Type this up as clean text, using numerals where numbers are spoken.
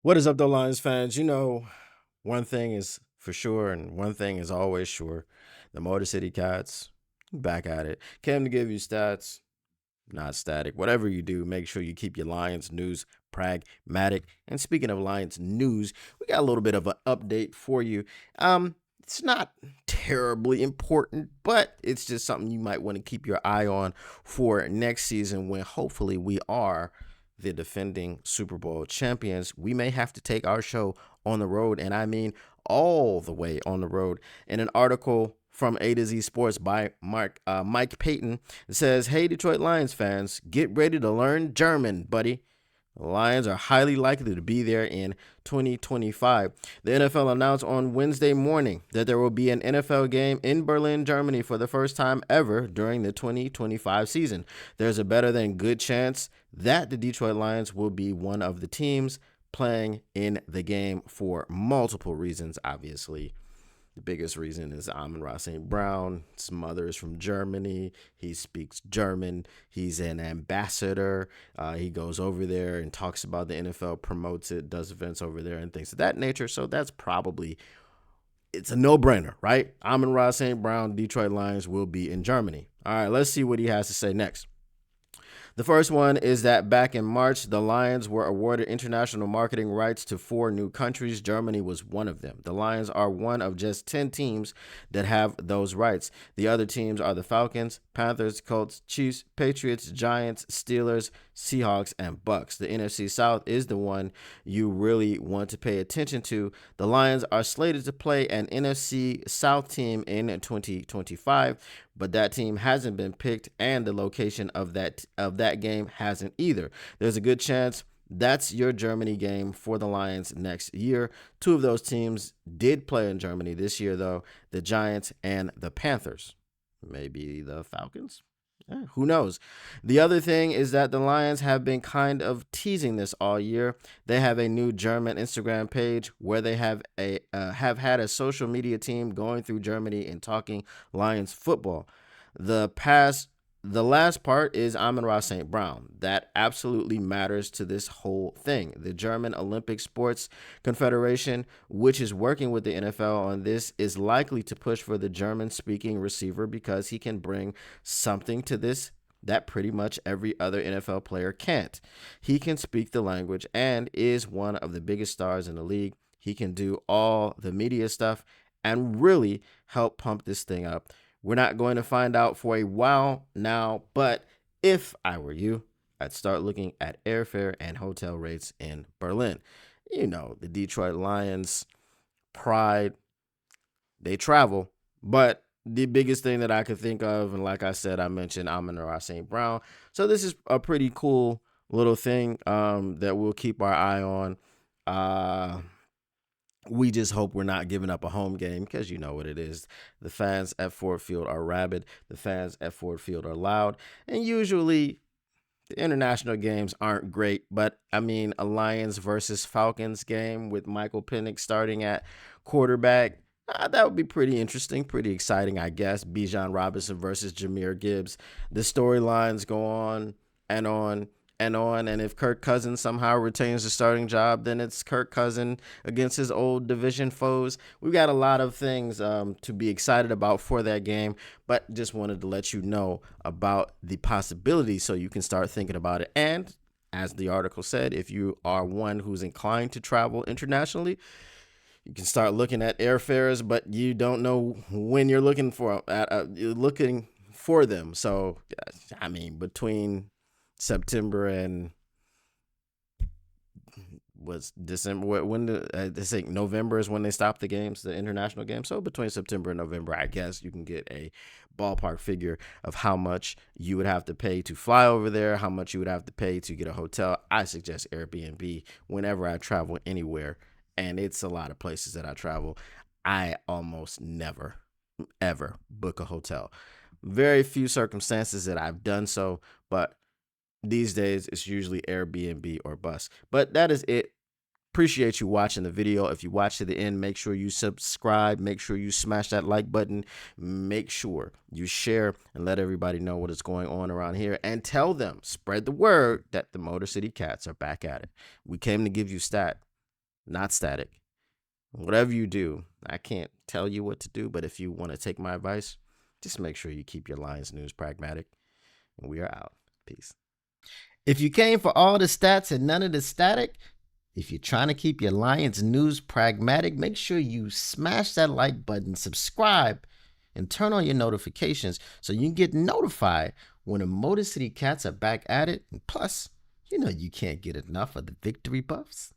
What is up, though, Lions fans? One thing is for sure, and one thing is always sure. The Motor City Cats, back at it. Came to give you stats, not static. Whatever you do, make sure you keep your Lions news pragmatic. And speaking of Lions news, we got a little bit of an update for you. It's not terribly important, but it's just something you might want to keep your eye on for next season when hopefully we are the defending Super Bowl champions. We may have to take our show on the road, and I mean all the way on the road. In an article from A to Z Sports by Mike Payton, it says, "Hey, Detroit Lions fans, get ready to learn German, buddy. The Lions are highly likely to be there in 2025. The NFL announced on Wednesday morning that there will be an NFL game in Berlin, Germany for the first time ever during the 2025 season. There's a better than good chance that the Detroit Lions will be one of the teams playing in the game for multiple reasons, obviously. The biggest reason is Amon-Ra St. Brown. His mother is from Germany. He speaks German. He's an ambassador. He goes over there and talks about the NFL, promotes it, does events over there and things of that nature. So that's probably, it's a no-brainer, right? Amon-Ra St. Brown, Detroit Lions will be in Germany. All right, let's see what he has to say next. The first one is that back in March, the Lions were awarded international marketing rights to 4 new countries. Germany was one of them. The Lions are one of just 10 teams that have those rights. The other teams are the Falcons, Panthers, Colts, Chiefs, Patriots, Giants, Steelers, Seahawks, and Bucks. The NFC South is the one you really want to pay attention to. The Lions are slated to play an NFC South team in 2025, but that team hasn't been picked, and the location of that game hasn't either. There's a good chance that's your Germany game for the Lions next year. 2 of those teams did play in Germany this year, though, the Giants and the Panthers. Maybe the Falcons? Who knows? The other thing is that the Lions have been kind of teasing this all year. They have a new German Instagram page where they have had a social media team going through Germany and talking Lions football. The last part is Amon-Ra St. Brown. That absolutely matters to this whole thing. The German Olympic Sports Confederation, which is working with the NFL on this, is likely to push for the German-speaking receiver because he can bring something to this that pretty much every other NFL player can't. He can speak the language and is one of the biggest stars in the league. He can do all the media stuff and really help pump this thing up. We're not going to find out for a while now, but if I were you, I'd start looking at airfare and hotel rates in Berlin. The Detroit Lions, pride, they travel, but the biggest thing that I could think of, and like I said, I mentioned Amon-Ra St. Brown. So this is a pretty cool little thing that we'll keep our eye on. We just hope we're not giving up a home game because you know what it is. The fans at Ford Field are rabid. The fans at Ford Field are loud. And usually the international games aren't great. But, I mean, a Lions versus Falcons game with Michael Penei starting at quarterback, that would be pretty interesting, pretty exciting, I guess. Bijan Robinson versus Jahmyr Gibbs. The storylines go on and on and on. And if Kirk Cousins somehow retains the starting job, then it's Kirk Cousins against his old division foes. We've got a lot of things to be excited about for that game, but just wanted to let you know about the possibility so you can start thinking about it. And as the article said, if you are one who's inclined to travel internationally, you can start looking at airfares, but you don't know when you're looking for them. So, I mean, between September and was December, I think November is when they stop the games, the international games. So between September and November, I guess you can get a ballpark figure of how much you would have to pay to fly over there, how much you would have to pay to get a hotel. I suggest Airbnb whenever I travel anywhere, and it's a lot of places that I travel. I almost never, ever book a hotel. Very few circumstances that I've done so, but these days, it's usually Airbnb or bust. But that is it. Appreciate you watching the video. If you watch to the end, make sure you subscribe. Make sure you smash that like button. Make sure you share and let everybody know what is going on around here. And tell them, spread the word that the Motor City Cats are back at it. We came to give you stat, not static. Whatever you do, I can't tell you what to do, but if you want to take my advice, just make sure you keep your Lions news pragmatic. And we are out. Peace. If you came for all the stats and none of the static, if you're trying to keep your Lions news pragmatic, make sure you smash that like button, subscribe, and turn on your notifications so you can get notified when the Motor City Cats are back at it. And plus, you know you can't get enough of the victory buffs.